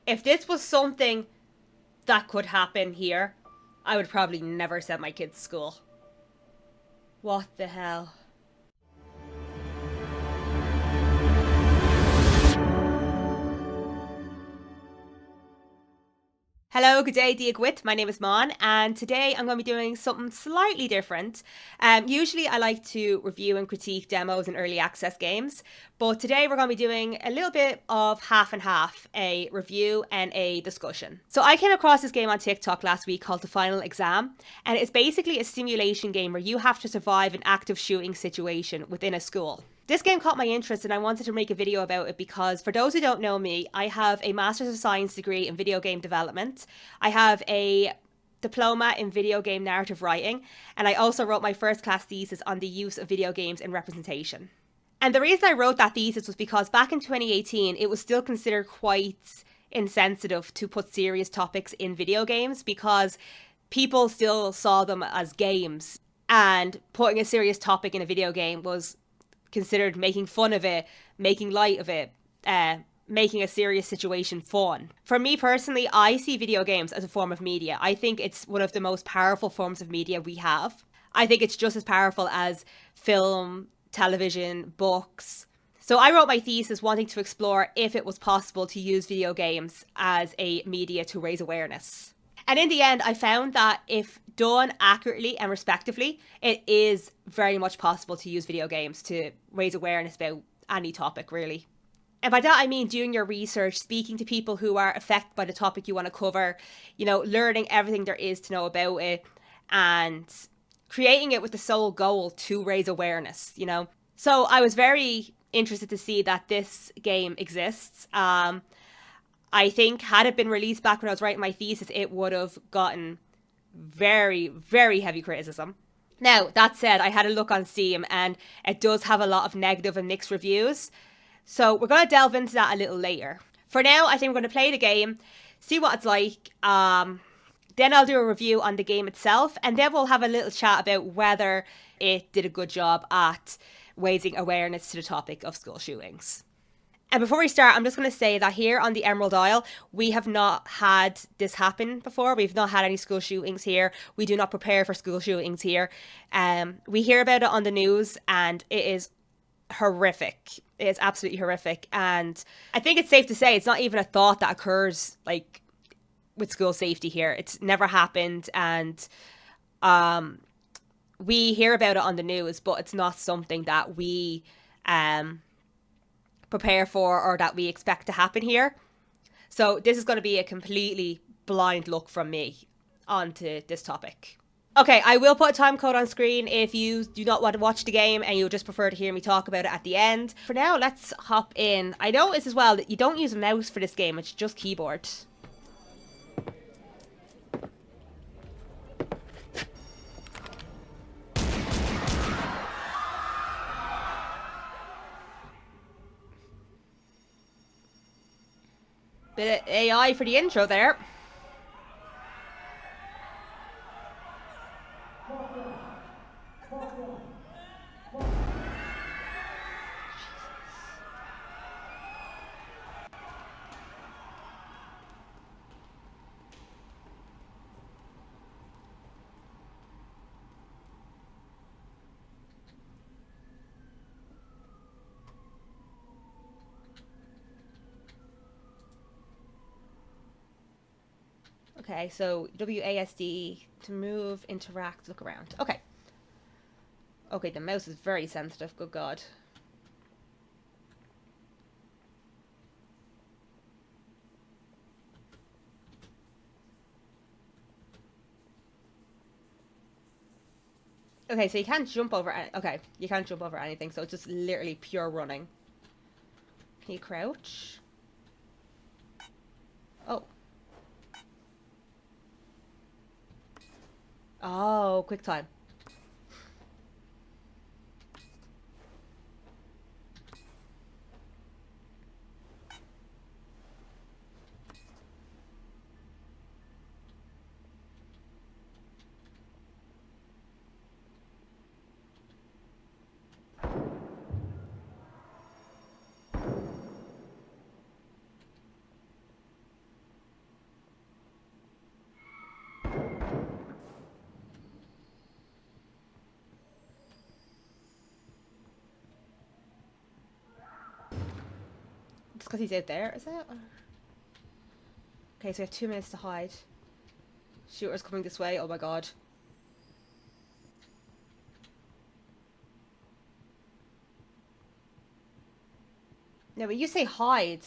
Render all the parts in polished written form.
If this was something that could happen here, I would probably never send my kids to school. What the hell? Hello, good day, Diagwit. My name is Mon, and today I'm going to be doing something slightly different. Usually, I like to review and critique demos and early access games, but today we're going to be doing a little bit of half and half, a review and a discussion. So, I came across this game on TikTok last week called The Final Exam, and it's basically a simulation game where you have to survive an active shooting situation within a school. This game caught my interest and I wanted to make a video about it because, for those who don't know me, I have a Master's of Science degree in video game development. I have a diploma in video game narrative writing, and I also wrote my first class thesis on the use of video games in representation. And the reason I wrote that thesis was because back in 2018, it was still considered quite insensitive to put serious topics in video games because people still saw them as games, and putting a serious topic in a video game was considered making fun of it, making light of it, making a serious situation fun. For me personally, I see video games as a form of media. I think it's one of the most powerful forms of media we have. I think it's just as powerful as film, television, books. So I wrote my thesis wanting to explore if it was possible to use video games as a media to raise awareness. And in the end, I found that if done accurately and respectively, it is very much possible to use video games to raise awareness about any topic, really. And by that, I mean doing your research, speaking to people who are affected by the topic you want to cover, learning everything there is to know about it, and creating it with the sole goal to raise awareness. So I was very interested to see that this game exists. I think had it been released back when I was writing my thesis, it would have gotten very, very heavy criticism. Now, that said, I had a look on Steam and it does have a lot of negative and mixed reviews. So we're going to delve into that a little later. For now, I think we're going to play the game, see what it's like. Then I'll do a review on the game itself, and then we'll have a little chat about whether it did a good job at raising awareness to the topic of school shootings. And before we start, I'm just going to say that here on the Emerald Isle, we have not had this happen before. We've not had any school shootings here. We do not prepare for school shootings here. We hear about it on the news and it is horrific. It is absolutely horrific. And I think it's safe to say it's not even a thought that occurs like with school safety here. It's never happened. And we hear about it on the news, but it's not something that we prepare for or that we expect to happen here. So this is going to be a completely blind look from me onto this topic. Okay, I will put a time code on screen if you do not want to watch the game and you just prefer to hear me talk about it at the end. For now, let's hop in. I noticed as well that you don't use a mouse for this game, it's just keyboard. Bit of AI for the intro there. Okay, so WASD to move, interact, look around. Okay. Okay, the mouse is very sensitive, good God. Okay, so you can't jump over... Okay, you can't jump over anything, so it's just literally pure running. Can you crouch? Oh. Oh, quick time. because he's out there, is it? Okay, so we have 2 minutes to hide. Shooter's coming this way. Oh my god. No, but you say hide.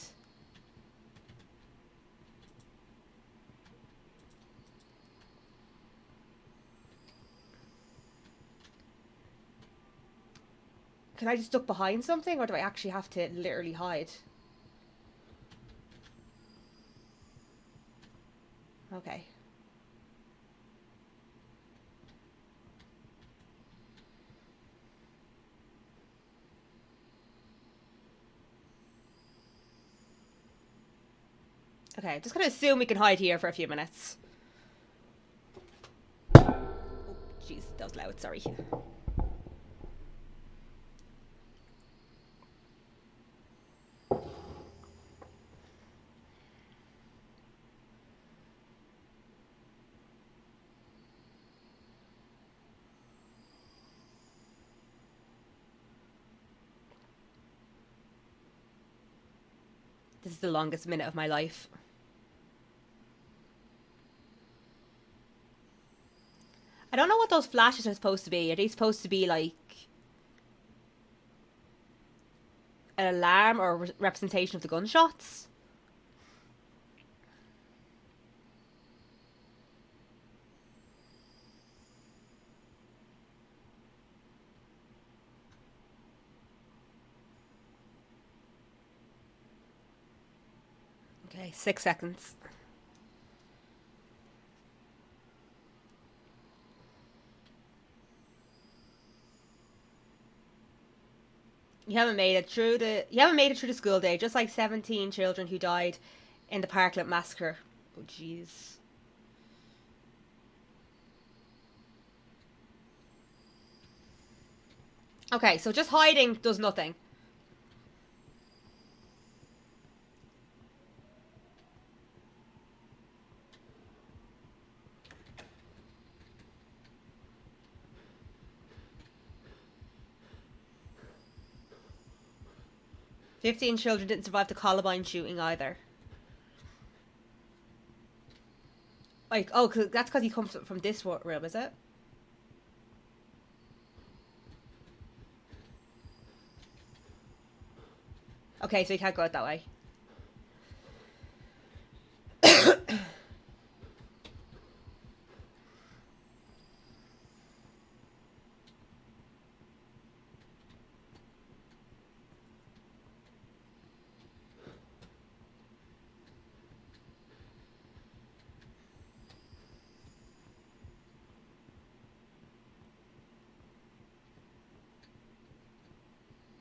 Can I just duck behind something, or do I actually have to literally hide? Okay. Okay, just gonna assume we can hide here for a few minutes. Oh, jeez, that was loud, sorry. This is the longest minute of my life. I don't know what those flashes are supposed to be. Are they supposed to be like an alarm or a representation of the gunshots? Okay, 6 seconds. You haven't made it through the school day, just like 17 children who died in the Parkland massacre. Oh jeez. Okay, so just hiding does nothing. "15 children didn't survive the Columbine shooting either." Like, oh, that's because he comes from this room, is it? Okay, so he can't go out that way.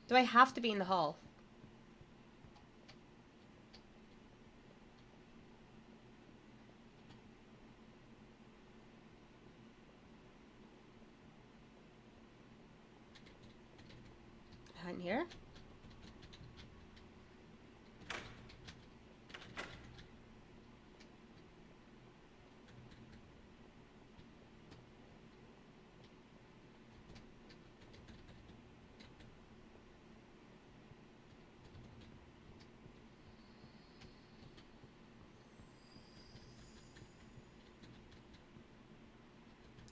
Do I have to be in the hall? Behind here?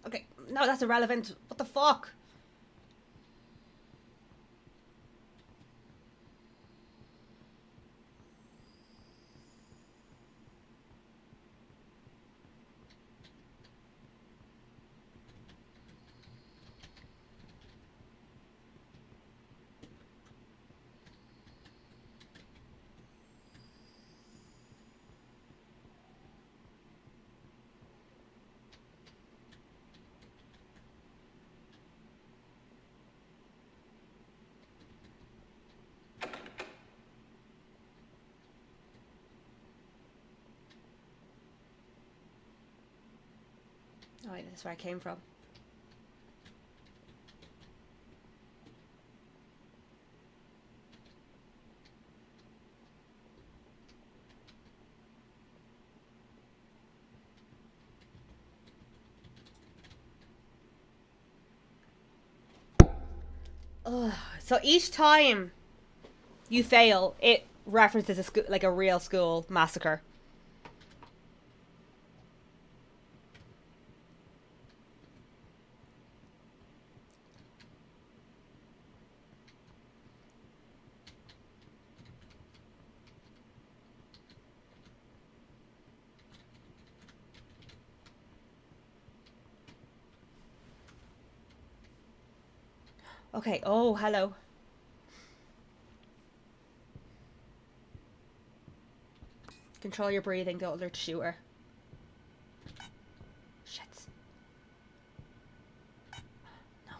Okay, no, that's irrelevant. What the fuck? Oh, wait, that's where I came from. Ugh. So each time you fail, it references a like a real school massacre. Okay. Oh, hello. Control your breathing. Don't alert the shooter. Shit. No.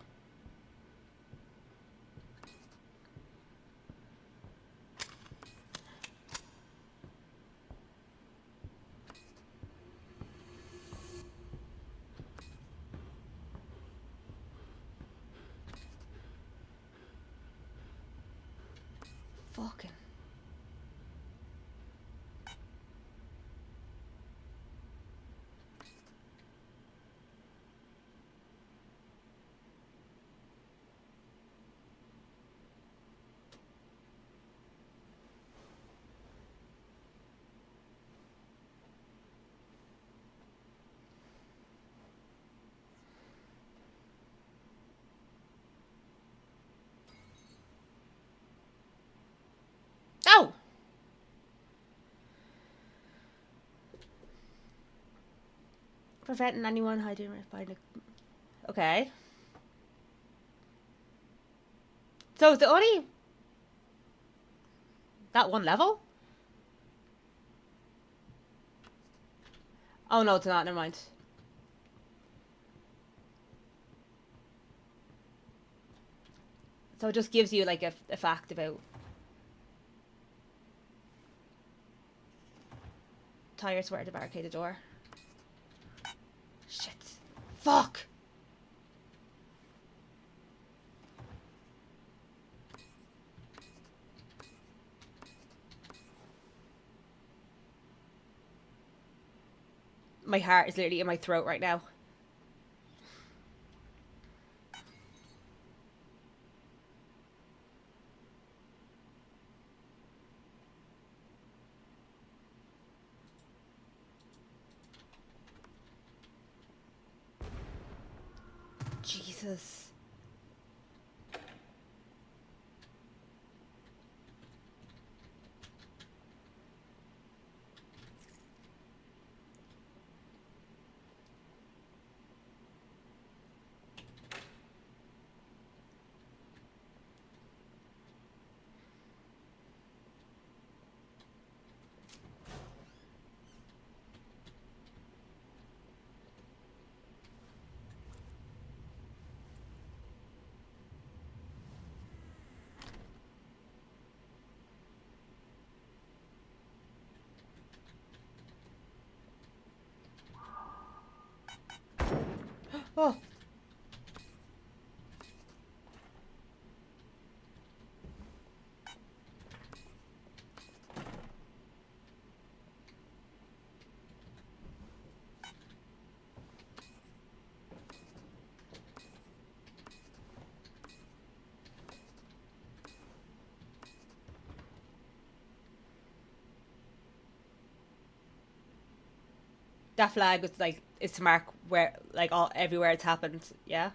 Fucking. Oh! Preventing anyone hiding by the... Okay. So is it only that one level? Oh no, it's not. Never mind. So it just gives you like a fact about... Tire swear to barricade the door. Shit. Fuck! My heart is literally in my throat right now. Jesus. Oh. That flag was like, it's to mark where, like, all everywhere it's happened. Yeah.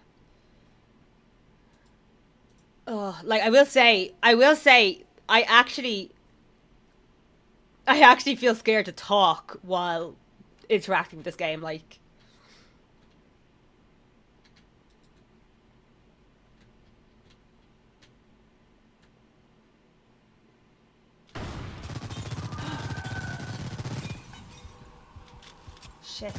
Oh, like I actually feel scared to talk while interacting with this game. Like, shit.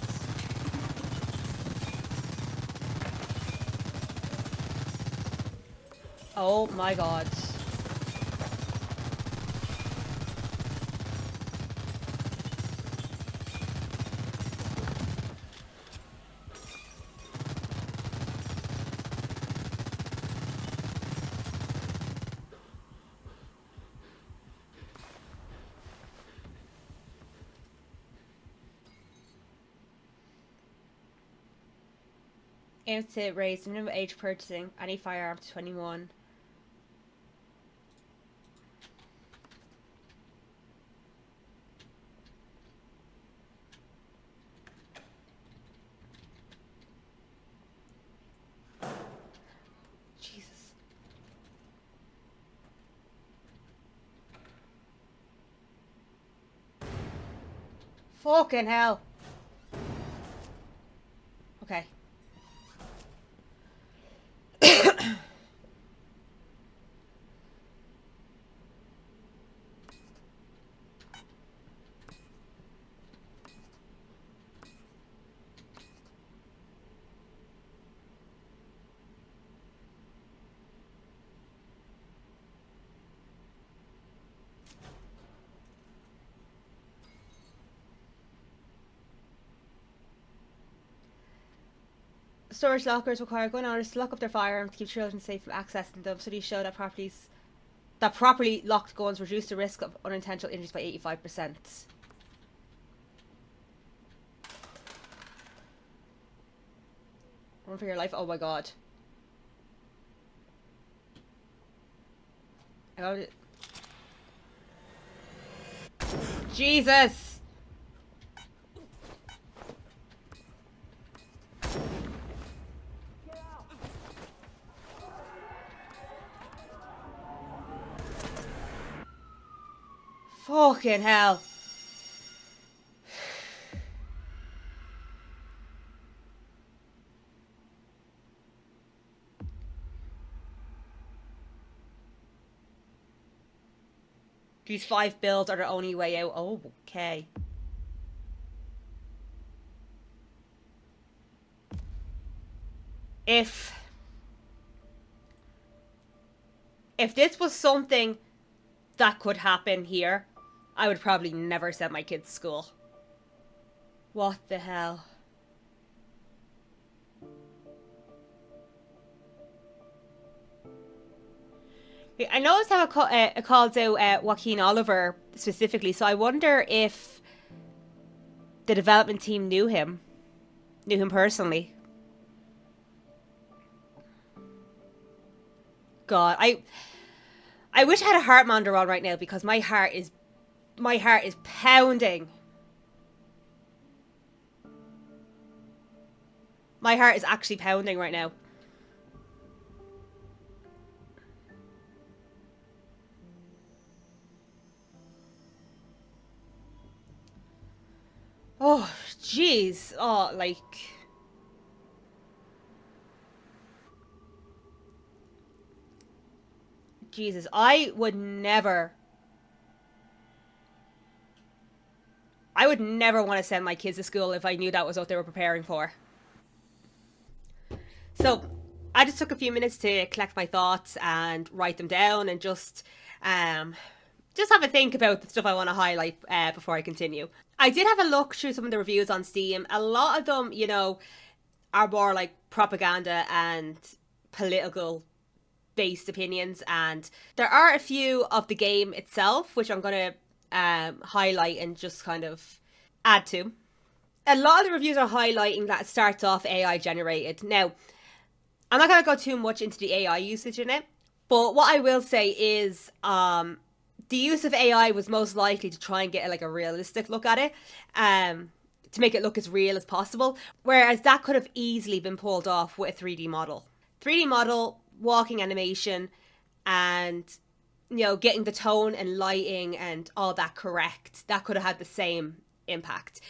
Oh my god. Aims to raise the minimum age purchasing any firearm to 21. Fucking hell. Okay. Storage lockers require gun owners to lock up their firearms to keep children safe from accessing them. Studies show that properly locked guns reduce the risk of unintentional injuries by 85%. Run for your life. Oh my god. I got it. Jesus! Fucking hell. These 5 builds are the only way out. Oh, okay. If this was something that could happen here, I would probably never send my kids to school. What the hell? I noticed how it calls out Joaquin Oliver specifically, so I wonder if the development team knew him personally. God, I wish I had a heart monitor on right now because my heart is pounding. My heart is actually pounding right now. Oh, jeez. Oh, like... Jesus, I would never want to send my kids to school if I knew that was what they were preparing for. So, I just took a few minutes to collect my thoughts and write them down and just have a think about the stuff I want to highlight before I continue. I did have a look through some of the reviews on Steam. A lot of them, you know, are more like propaganda and political based opinions, and there are a few of the game itself which I'm going to highlight and just kind of add to. A lot of the reviews are highlighting that it starts off AI generated. Now, I'm not going to go too much into the AI usage in it, but what I will say is the use of AI was most likely to try and get like a realistic look at it, to make it look as real as possible, whereas that could have easily been pulled off with a 3D model. 3D model, walking animation, and, you know, getting the tone and lighting and all that correct, that could have had the same impact.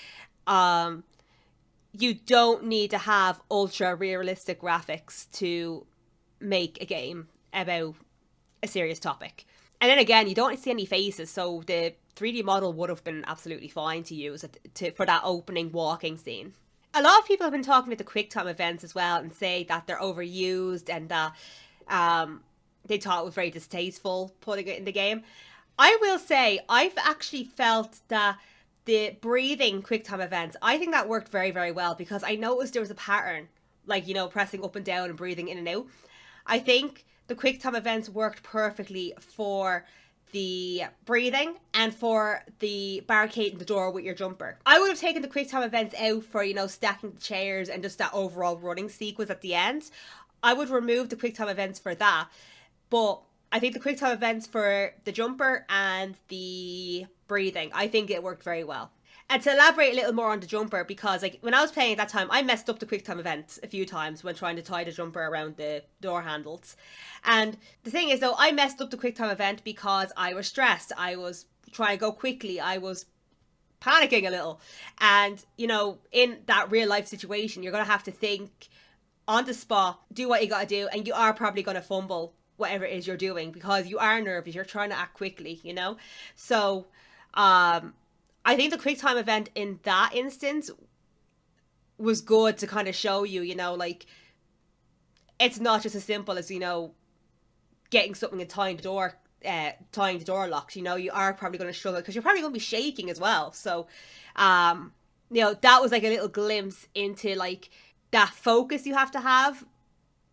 You don't need to have ultra realistic graphics to make a game about a serious topic. And then again, you don't see any faces, so the 3D model would have been absolutely fine to use for that opening walking scene. A lot of people have been talking about the QuickTime events as well and say that they're overused and that they thought it was very distasteful putting it in the game. I will say, I've actually felt that the breathing QuickTime events, I think that worked very, very well because I noticed there was a pattern, like, you know, pressing up and down and breathing in and out. I think the QuickTime events worked perfectly for the breathing and for the barricading the door with your jumper. I would have taken the QuickTime events out for, you know, stacking the chairs and just that overall running sequence at the end. I would remove the QuickTime events for that. But I think the QuickTime events for the jumper and the breathing, I think it worked very well. And to elaborate a little more on the jumper, because like when I was playing at that time, I messed up the QuickTime event a few times when trying to tie the jumper around the door handles. And the thing is though, I messed up the QuickTime event because I was stressed. I was trying to go quickly. I was panicking a little. And, you know, in that real life situation, you're going to have to think on the spot, do what you got to do, and you are probably going to fumble whatever it is you're doing because you are nervous. You're trying to act quickly, you know? So, I think the quick time event in that instance was good to kind of show you, you know, like it's not just as simple as, you know, getting something and tying the door locked. You know, you are probably going to struggle because you're probably going to be shaking as well. So, um, you know, that was like a little glimpse into like that focus you have to have,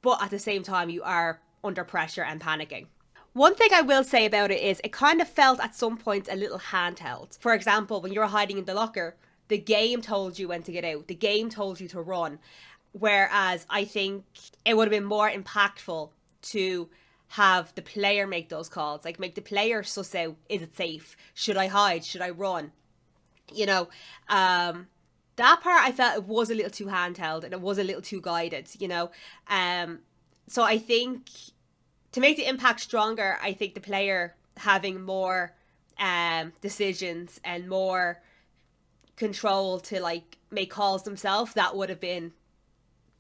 but at the same time, you are under pressure and panicking. One thing I will say about it is it kind of felt at some points a little handheld. For example, when you were hiding in the locker, the game told you when to get out, the game told you to run. Whereas I think it would have been more impactful to have the player make those calls, like make the player suss out, is it safe? Should I hide? Should I run? You know, that part I felt it was a little too handheld and it was a little too guided, you know. Um, so I think to make the impact stronger, I think the player having more decisions and more control to like make calls themselves, that would have been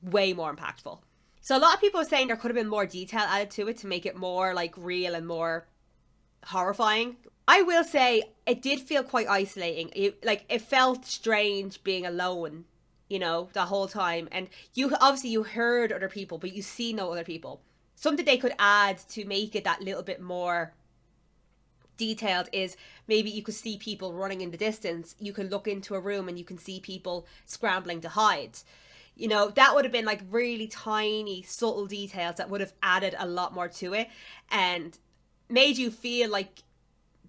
way more impactful. So a lot of people are saying there could have been more detail added to it to make it more like real and more horrifying. I will say it did feel quite isolating. It felt strange being alone, you know, the whole time. And you obviously you heard other people, but you see no other people. Something they could add to make it that little bit more detailed is maybe you could see people running in the distance. You can look into a room and you can see people scrambling to hide. You know, that would have been like really tiny, subtle details that would have added a lot more to it and made you feel like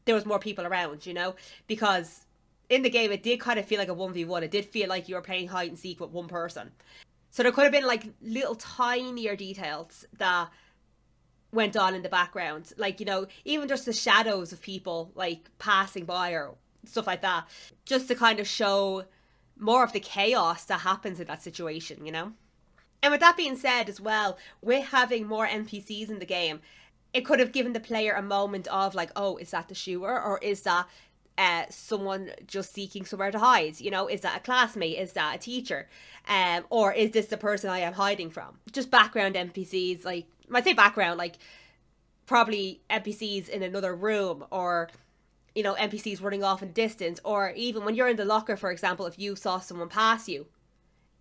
there was more people around, you know, because in the game it did kind of feel like a 1v1. It did feel like you were playing hide and seek with one person. So there could have been like little tinier details that went on in the background. Like, you know, even just the shadows of people like passing by or stuff like that. Just to kind of show more of the chaos that happens in that situation, you know? And with that being said as well, with having more NPCs in the game, it could have given the player a moment of like, oh, is that the shooter or is that someone just seeking somewhere to hide? You know, is that a classmate? Is that a teacher? Or is this the person I am hiding from? Just background NPCs, like, when I say background, like probably NPCs in another room or, you know, NPCs running off in distance, or even when you're in the locker, for example, if you saw someone pass you,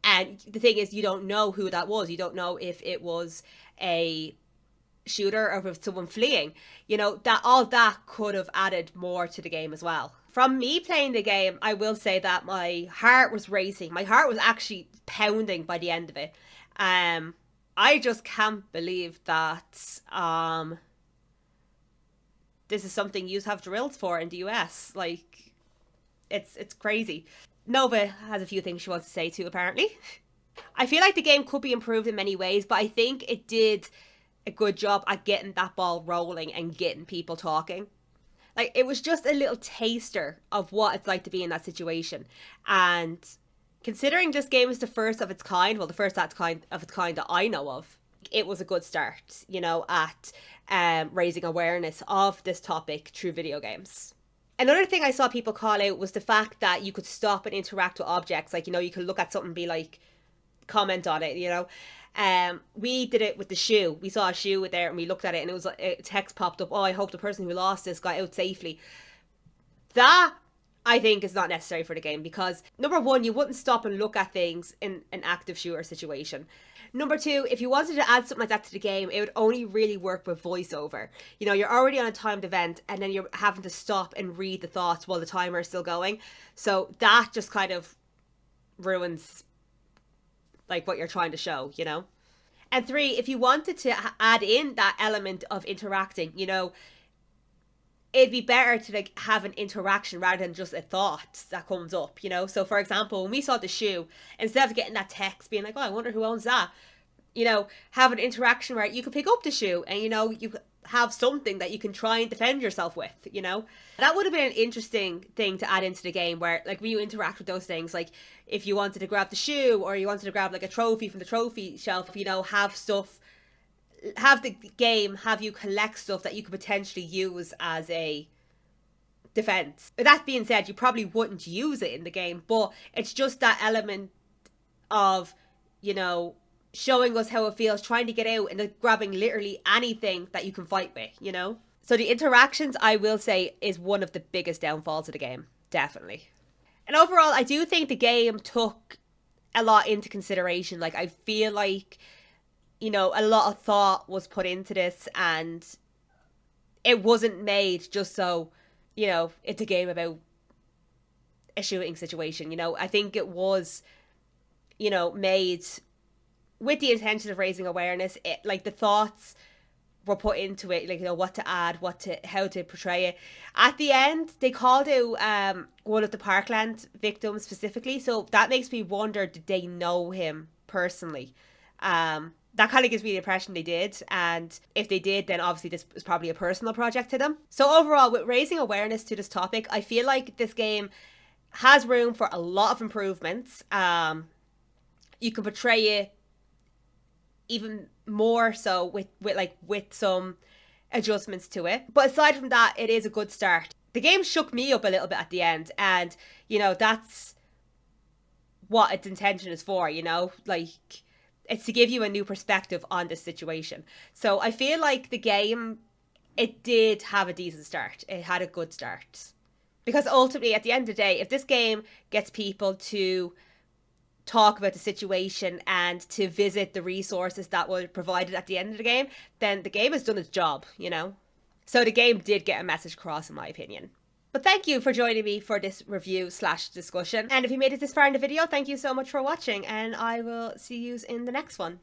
and the thing is, you don't know who that was. You don't know if it was a shooter or if someone fleeing. You know, that all that could have added more to the game as well. From me playing the game, I will say that my heart was racing. My heart was actually pounding by the end of it. I just can't believe that this is something you have drills for in the US. Like, it's crazy. Nova has a few things she wants to say too, apparently. I feel like the game could be improved in many ways, but I think it did a good job at getting that ball rolling and getting people talking. Like, it was just a little taster of what it's like to be in that situation. And considering this game is the first of its kind, well, the first of its kind that I know of, it was a good start, you know, at raising awareness of this topic through video games. Another thing I saw people call out was the fact that you could stop and interact with objects. Like, you know, you could look at something and be like, comment on it, you know. We did it with the shoe. We saw a shoe there and we looked at it and it was a text popped up, oh, I hope the person who lost this got out safely. That I think is not necessary for the game because number one, you wouldn't stop and look at things in an active shooter situation. Number two, if you wanted to add something like that to the game, it would only really work with voiceover. You know, you're already on a timed event and then you're having to stop and read the thoughts while the timer is still going. So that just kind of ruins like what you're trying to show, you know? And three, if you wanted to add in that element of interacting, you know, it'd be better to like have an interaction rather than just a thought that comes up, you know? So for example, when we saw the shoe, instead of getting that text being like, oh, I wonder who owns that, you know, have an interaction where you could pick up the shoe and, you know, you have something that you can try and defend yourself with, you know? That would have been an interesting thing to add into the game where, like, when you interact with those things, like, if you wanted to grab the shoe or you wanted to grab, like, a trophy from the trophy shelf, you know, have stuff, have the game have you collect stuff that you could potentially use as a defense. That being said, you probably wouldn't use it in the game, but it's just that element of, you know, showing us how it feels, trying to get out and grabbing literally anything that you can fight with, you know? So the interactions, I will say, is one of the biggest downfalls of the game. Definitely. And overall, I do think the game took a lot into consideration. Like, I feel like, you know, a lot of thought was put into this, and it wasn't made just so, you know, it's a game about a shooting situation. You know, I think it was, you know, made with the intention of raising awareness. It, like, the thoughts were put into it, like, you know, what to add, how to portray it. At the end, they called out one of the Parkland victims specifically, so that makes me wonder, did they know him personally? That kind of gives me the impression they did, and if they did, then obviously this was probably a personal project to them. So overall, with raising awareness to this topic, I feel like this game has room for a lot of improvements. You can portray it even more so with some adjustments to it. But aside from that, it is a good start. The game shook me up a little bit at the end, and, you know, that's what its intention is for, you know? Like, it's to give you a new perspective on this situation. So I feel like the game, it did have a decent start. It had a good start. Because ultimately, at the end of the day, if this game gets people to talk about the situation and to visit the resources that were provided at the end of the game, then the game has done its job, you know? So the game did get a message across, in my opinion. But thank you for joining me for this review/discussion. And if you made it this far in the video, thank you so much for watching, and I will see you in the next one.